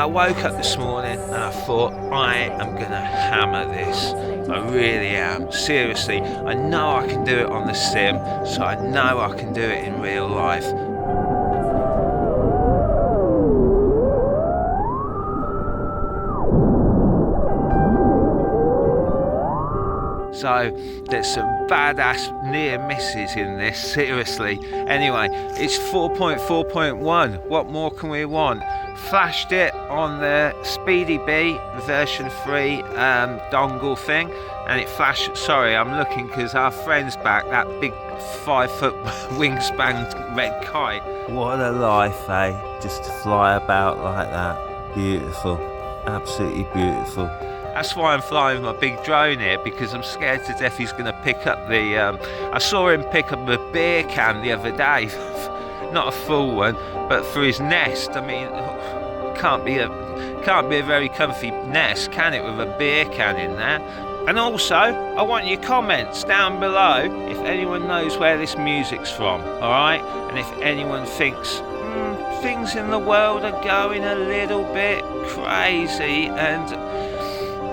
woke up this morning and I thought, I am gonna hammer this. I really am, seriously. I know I can do it on the sim, so I know I can do it in real life. So there's some badass near misses in this, seriously. Anyway, it's 4.4.1. What more can we want? Flashed it on the Speedy B version 3 dongle thing, and it flashed. Sorry, I'm looking because our friend's back, that big 5-foot wingspan red kite. What a life, eh? Just to fly about like that. Beautiful, absolutely beautiful. That's why I'm flying my big drone here, because I'm scared to death he's going to pick up the... I saw him pick up a beer can the other day. Not a full one, but for his nest. I mean, can't be a very comfy nest, can it, with a beer can in there? And also, I want your comments down below if anyone knows where this music's from, alright? And if anyone thinks, things in the world are going a little bit crazy, and...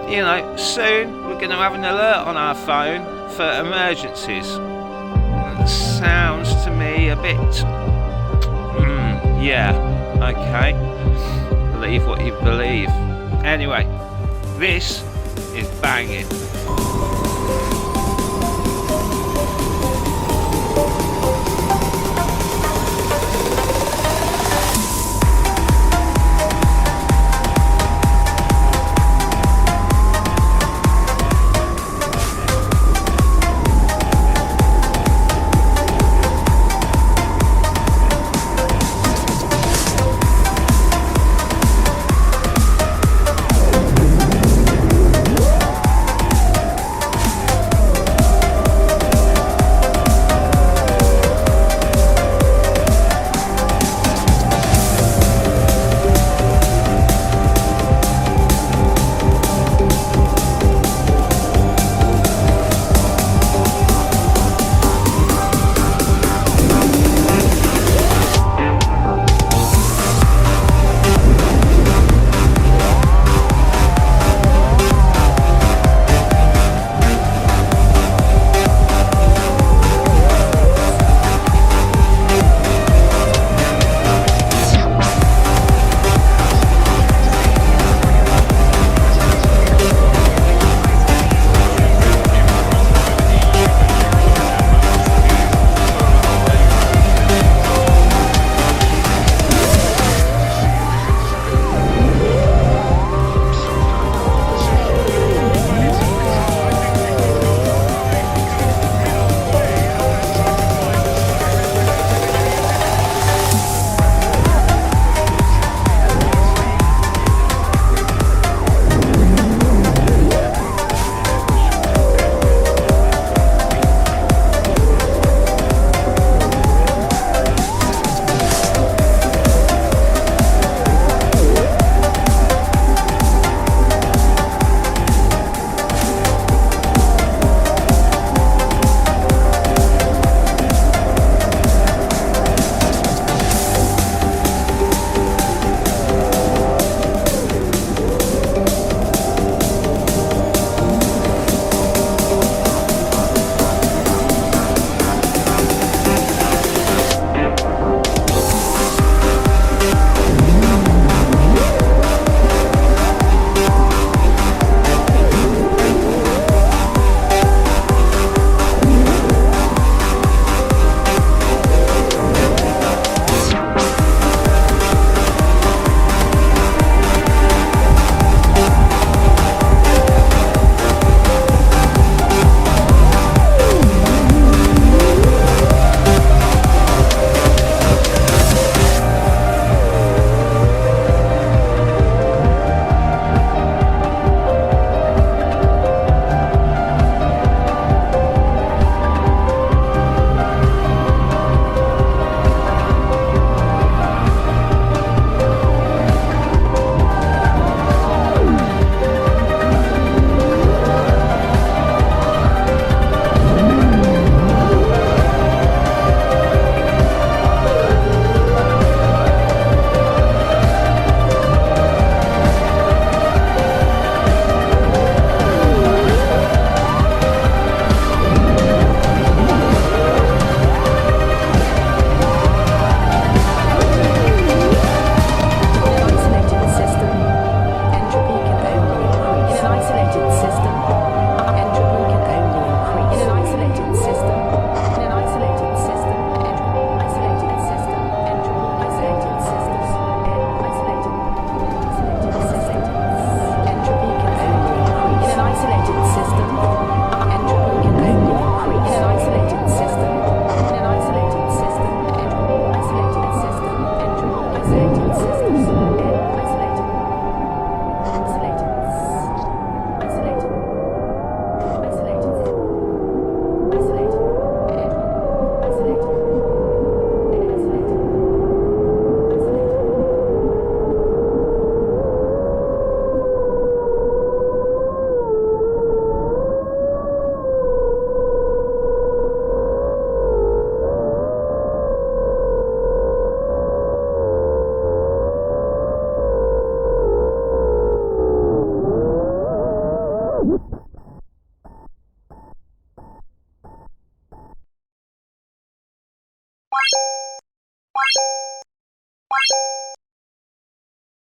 you know, soon we're going to have an alert on our phone for emergencies. It sounds to me a bit... yeah, okay. Believe what you believe. Anyway, this is banging.